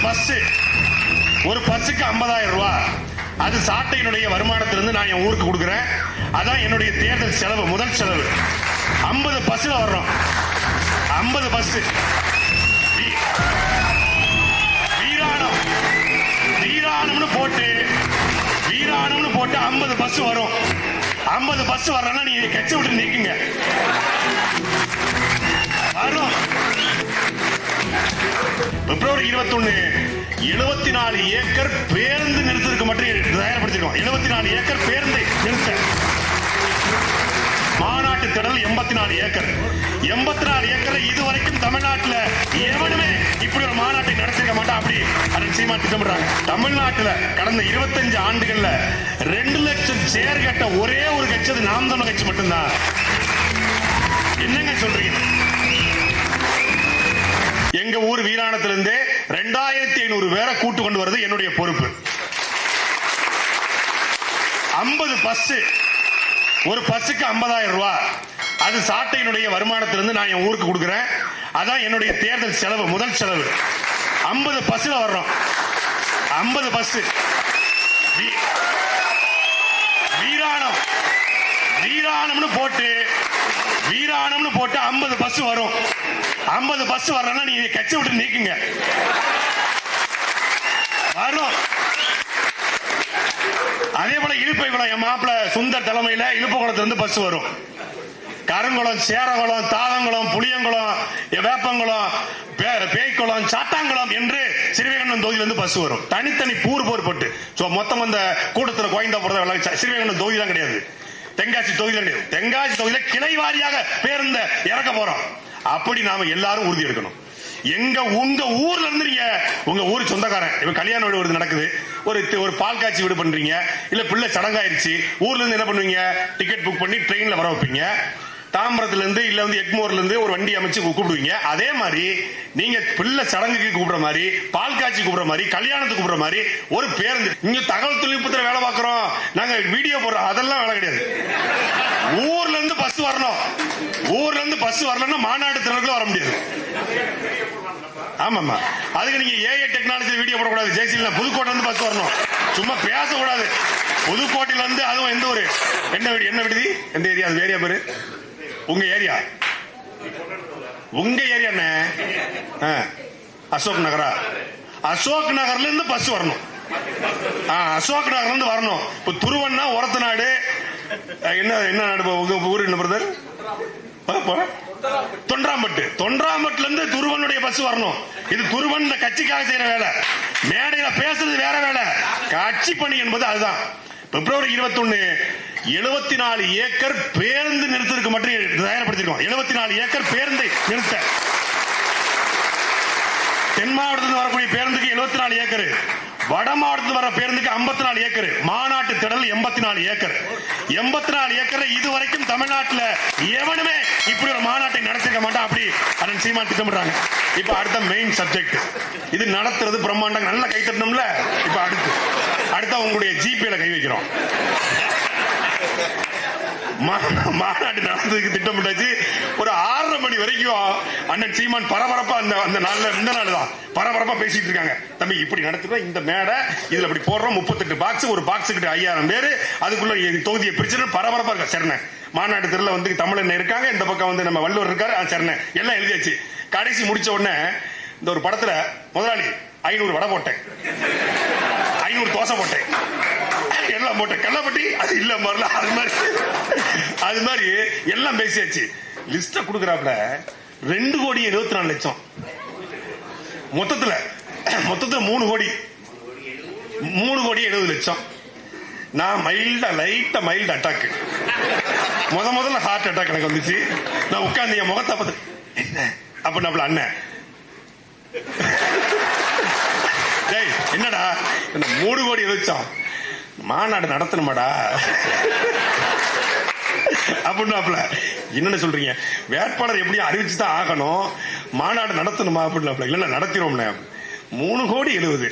Bus, ஒரு பஸ்ஸுக்கு 50,000 ரூபாய். அது சாட்டையினுடைய வருமானத்திலிருந்து நான் என் ஊருக்கு கொடுக்கிறேன். அதான் என்னுடைய தேர்தல் செலவு, முதல் செலவு. 50 பஸ்ல வர்றோம், 50 பஸ். வீராணம் வீராணம்னு போட்டு 50 பஸ் வரும். 50 பஸ் வர்றனா நீங்க கட்சி விட்டு நீக்குங்க. வரும். பிப்ரவரி 21 74 ஏக்கர் பேருந்து நிறுத்தத்துக்கு மட்டும் தயார்படுத்திருக்கோம். 74 ஏக்கர் பேருந்து நிறுத்த. மாநாட்டு திடல் 84 ஏக்கர். 84 ஏக்கர் இதுவரைக்கும் தமிழ்நாட்டில் எவனுமே இப்படி ஒரு மாநாட்டை நடத்திருக்க மாட்டான். அப்படி அண்ணன் சீமான் திட்டமிடுறாங்க. தமிழ்நாட்டில் கடந்த 25 ஆண்டுகள்ல 2 லட்சம் சேர் கட்ட ஒரே ஒரு கட்சி, அது நாம் தமிழர் கட்சி மட்டும்தான். என்னங்க சொல்றீங்க? எங்க ஊர் வீராணத்திலிருந்து 2500 பேரை கூட்டு கொண்டு வருது என்னுடைய பொறுப்பு. 50 பஸ், ஒரு பஸ்ஸுக்கு 50,000 ரூபாய். அது சாட்டையினுடைய வருமானத்திலிருந்து நான் என் ஊருக்கு கொடுக்கிறேன். அதான் என்னுடைய தேர்தல் செலவு, முதல் செலவு. 50 பஸ்ல வர்றோம், 50 பஸ். வீராணம் வீராணம்னு போட்டு 50 பஸ் வரும். 50 பஸ் வர்றனா நீங்க கட்சி விட்டு நீக்குங்க. வரும். அதே போல இழுப்பை குளம், என் மாப்பிள்ள சுந்தர் தலைமையில இழுப்பு குளத்திலிருந்து பஸ் வரும். கருங்குளம், சேரகுளம், தாதங்குளம், புளியங்குளம், வேப்பங்குளம், பேய்க்குளம், சாத்தாங்குளம் என்று சிறுவைகண்டம் தொகுதியிலிருந்து பஸ் வரும். தனித்தனி பூர் போட்டு மொத்தம் அந்த கூட்டத்தில் கோயந்தா போறத சிறுவைகண்டம் தொகுதி தான் கிடையாது, தென்காசி தொகுதியில கிடையாது. தென்காசி தொகுதியில கிளை வாரியாக பேருந்த இறக்க போறோம். அப்படி நாம எல்லாரும் உறுதி எடுக்கணும். உங்க ஊர்ல இருந்து நீங்க உங்க ஊர் சொந்தக்காரன் இப்ப கல்யாண வீடு வருது நடக்குது, ஒரு பால் காட்சி வீடு பண்றீங்க, இல்ல பிள்ளை சடங்காயிருச்சு, ஊர்ல இருந்து என்ன பண்ணுவீங்க? டிக்கெட் புக் பண்ணி ட்ரெயின்ல வர வைப்பீங்க. தாம்பரத்துல இருந்து இல்ல எக்மோர்ல இருந்து ஒரு வண்டி அமைச்சு கூப்பிடுவீங்க. அதே மாதிரி நீங்க பிள்ளை சடங்குக்கு கூப்பிடுற மாதிரி, பால் காட்சி கூப்பிடுற மாதிரி, கல்யாணத்துக்கு கூப்பிடுற மாதிரி ஒரு பேருந்து. இங்க தகவல் தொழில்நுட்பத்தில் வேலை பார்க்கிறோம், நாங்க வீடியோ போடுறோம், அதெல்லாம் வேலை கிடையாது. ஊர்ல இருந்து பஸ் வரணும். ஊர்ல இருந்து பஸ் வரலன்னா மாநாட்டு திறனுக்கு வர முடியாது. ஆமாமா, அதுக்கு நீங்க ஏஐ டெக்னாலஜி வீடியோ போடக்கூடாது. ஜெயசீல புதுக்கோட்டை இருந்து பஸ் வரணும், சும்மா பேசக்கூடாது. புதுக்கோட்டையில இருந்து அதுவும் எந்த ஒரு என்ன விடுதி, எந்த ஏரியா? அது ஏரியா பேரு உங்க ஏரியா? உங்க ஏரியா என்ன? அசோக் நகரா? அசோக் நகர்ல இருந்து பஸ் வரணும். அசோக் நகர்ல இருந்து வரணும். இப்ப துருவன்னா ஒரத்த நாடு, என்ன நாடு உங்க ஊர்? என்ன பிரதர்? தொன்றாம்பட்டு. தொன்றாம்பட்டுல இருந்து துருவனுடைய பஸ் வரணும். இது துருவன் இந்த கட்சிக்காக செய்யற வேலை, மேடையில பேசுறது வேற வேலை. கட்சி பணி என்பது அதுதான். பிப்ரவரி 21 74 ஏக்கர் பேருந்து நிறுத்தத்துக்கு மட்டும் தயார்படுத்திருக்கோம். 74 ஏக்கர் பேருந்து நிறுத்த. தென் மாவட்டத்தில் வரக்கூடிய பேருந்துக்கு 74 ஏக்கர், வட மாவட்டத்தில் வர பேருந்துக்கு 54 ஏக்கர், மாநாட்டு திடல் 84 ஏக்கர். 84 ஏக்கர் இதுவரைக்கும் தமிழ்நாட்டில் எவனுமே இப்படி ஒரு மாநாட்டை நடத்திருக்க மாட்டான். அப்படி அண்ணன் சீமான் திட்டமிடுறாங்க. இப்ப அடுத்த மெயின் சப்ஜெக்ட் இது நடத்துறது பிரம்மாண்டம். நல்ல கை தட்டணும்ல. இப்ப அடுத்த உங்களுடைய ஜிபேல கை வைக்கிறோம். மாநாடு நடந்ததுக்கு திட்டமிட்டாச்சு. ஒரு 6:30 மணி வரைக்கும் அண்ணன் சீமான் பரபரப்பா இந்த நாள் தான் பரபரப்பா பேசிட்டு இருக்காங்க. தம்பி இப்படி நடத்துறோம், இந்த மேடை இதுல அப்படி போடுறோம், 38 பாக்ஸ், ஒரு பாக்ஸ் கிட்ட 5000 பேரு, அதுக்குள்ள தொகுதியை பிரிச்சு பரபரப்பா இருக்கா. சரிண்ணே, மாநாடு தெருல வந்து தமிழன் இருக்காங்க, இந்த பக்கம் வந்து நம்ம வள்ளுவர் இருக்காரு. சரிண்ணே, எல்லாம் எழுதியாச்சு. கடைசி முடிச்ச உடனே இந்த ஒரு படத்துல முதலாளி 500 வடை போட்டேன், 500 தோசை போட்டேன், எல்லாம் போட்டேன், கள்ளப்பட்டி அது இல்ல மரல, அது மாதிரி எல்லாம் பேசியாச்சு. லிஸ்ட குடுக்கறாப்ல 2,74,00,000 மொத்தத்துல 3,70,00,000. நான் மைல்டு அட்டாக், முதல்ல ஹார்ட் அட்டாக் எனக்கு வந்துச்சு. நான் உட்கார்ந்து என் முகத்தை பார்த்து என்ன அப்ப அண்ணன் என்னடா 3,70,00,000 மாநாடு நடத்தணுமாடா அப்படின்னாப்ல. என்னன்னு சொல்றீங்க? வேட்பாளர் எப்படியும் அறிவிச்சுதான் ஆகணும், மாநாடு நடத்தணுமா அப்படின்னாப்ல. இல்ல நடத்திடுவோம்ல. 3,70,00,000